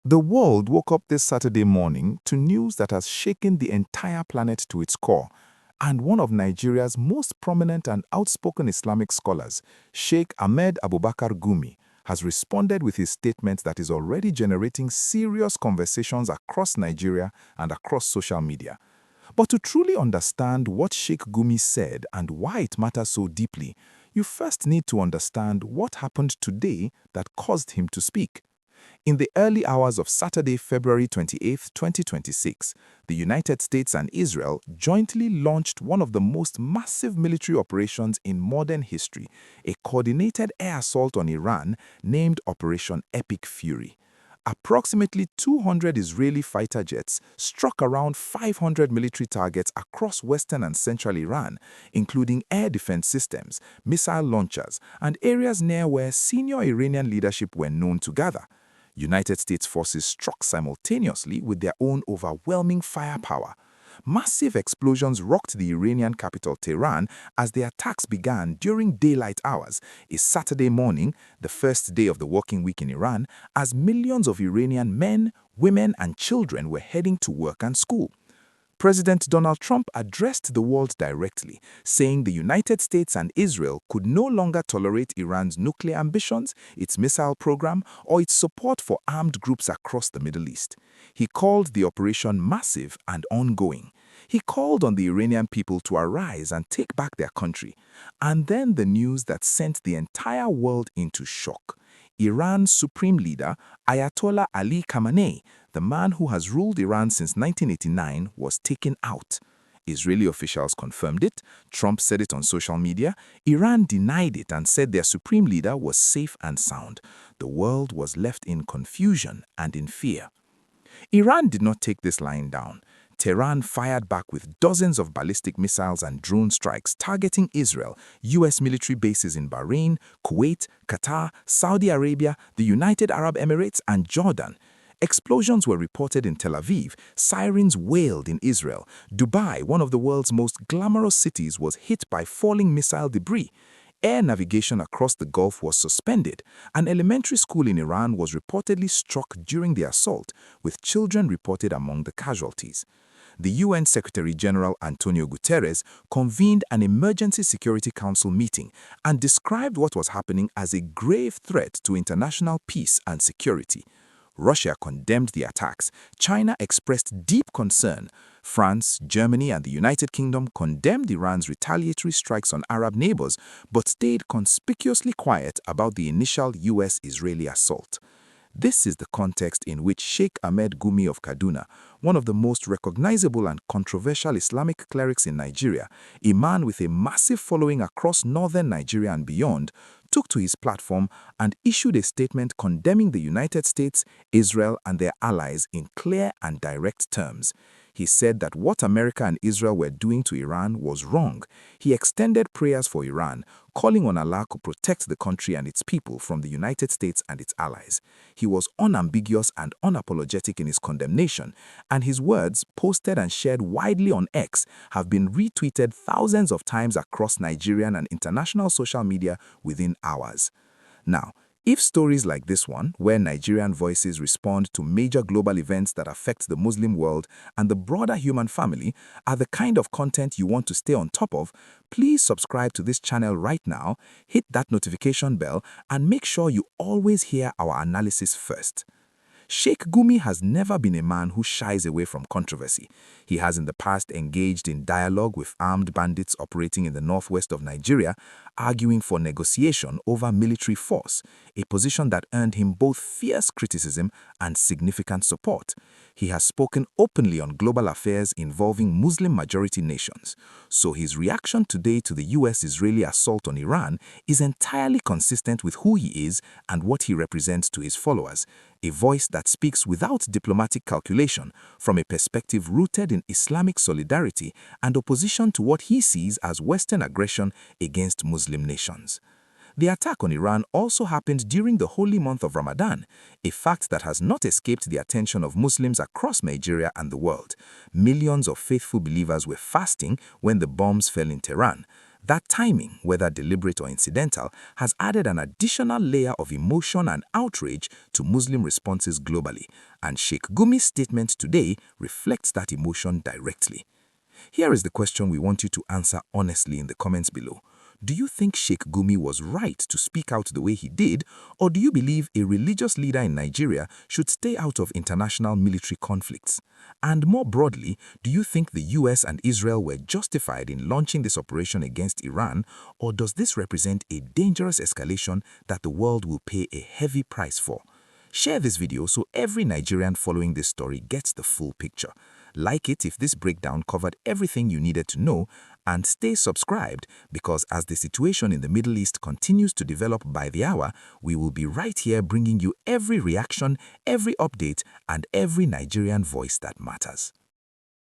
The world woke up this Saturday morning to news that has shaken the entire planet to its core, and one of Nigeria's most prominent and outspoken Islamic scholars, Sheikh Ahmed Abubakar Gumi, has responded with his statement that is already generating serious conversations across Nigeria and across social media. But to truly understand what Sheikh Gumi said and why it matters so deeply, you first need to understand what happened today that caused him to speak. In the early hours of Saturday, February 28, 2026, the United States and Israel jointly launched one of the most massive military operations in modern history, a coordinated air assault on Iran named Operation Epic Fury. Approximately 200 Israeli fighter jets struck around 500 military targets across western and central Iran, including air defense systems, missile launchers, and areas near where senior Iranian leadership were known to gather. United States forces struck simultaneously with their own overwhelming firepower. Massive explosions rocked the Iranian capital Tehran as the attacks began during daylight hours, a Saturday morning, the first day of the working week in Iran, as millions of Iranian men, women, and children were heading to work and school. President Donald Trump addressed the world directly, saying the United States and Israel could no longer tolerate Iran's nuclear ambitions, its missile program, or its support for armed groups across the Middle East. He called the operation massive and ongoing. He called on the Iranian people to arise and take back their country. And then the news that sent the entire world into shock. Iran's supreme leader, Ayatollah Ali Khamenei, the man who has ruled Iran since 1989, was taken out. Israeli officials confirmed it, Trump said it on social media, Iran denied it and said their supreme leader was safe and sound. The world was left in confusion and in fear. Iran did not take this lying down. Tehran fired back with dozens of ballistic missiles and drone strikes targeting Israel, U.S. military bases in Bahrain, Kuwait, Qatar, Saudi Arabia, the United Arab Emirates, and Jordan. Explosions were reported in Tel Aviv, sirens wailed in Israel. Dubai, one of the world's most glamorous cities, was hit by falling missile debris. Air navigation across the Gulf was suspended. An elementary school in Iran was reportedly struck during the assault, with children reported among the casualties. The UN Secretary-General Antonio Guterres convened an Emergency Security Council meeting and described what was happening as a grave threat to international peace and security. Russia condemned the attacks. China expressed deep concern. France, Germany, and the United Kingdom condemned Iran's retaliatory strikes on Arab neighbors, but stayed conspicuously quiet about the initial US-Israeli assault. This is the context in which Sheikh Ahmed Gumi of Kaduna, one of the most recognizable and controversial Islamic clerics in Nigeria, a man with a massive following across northern Nigeria and beyond, took to his platform and issued a statement condemning the United States, Israel, and their allies in clear and direct terms. He said that what America and Israel were doing to Iran was wrong. He extended prayers for Iran, calling on Allah to protect the country and its people from the United States and its allies. He was unambiguous and unapologetic in his condemnation, and his words, posted and shared widely on X, have been retweeted thousands of times across Nigerian and international social media within hours. Now, if stories like this one, where Nigerian voices respond to major global events that affect the Muslim world and the broader human family, are the kind of content you want to stay on top of, please subscribe to this channel right now, hit that notification bell, and make sure you always hear our analysis first. Sheikh Gumi has never been a man who shies away from controversy. He has in the past engaged in dialogue with armed bandits operating in the northwest of Nigeria, arguing for negotiation over military force, a position that earned him both fierce criticism and significant support. He has spoken openly on global affairs involving Muslim-majority nations. So his reaction today to the US-Israeli assault on Iran is entirely consistent with who he is and what he represents to his followers. A voice that speaks without diplomatic calculation, from a perspective rooted in Islamic solidarity and opposition to what he sees as Western aggression against Muslim nations. The attack on Iran also happened during the holy month of Ramadan, a fact that has not escaped the attention of Muslims across Nigeria and the world. Millions of faithful believers were fasting when the bombs fell in Tehran. That timing, whether deliberate or incidental, has added an additional layer of emotion and outrage to Muslim responses globally, and Sheikh Gumi's statement today reflects that emotion directly. Here is the question we want you to answer honestly in the comments below. Do you think Sheikh Gumi was right to speak out the way he did, or do you believe a religious leader in Nigeria should stay out of international military conflicts? And more broadly, do you think the US and Israel were justified in launching this operation against Iran, or does this represent a dangerous escalation that the world will pay a heavy price for? Share this video so every Nigerian following this story gets the full picture. Like it if this breakdown covered everything you needed to know, and stay subscribed because as the situation in the Middle East continues to develop by the hour, we will be right here bringing you every reaction, every update, and every Nigerian voice that matters.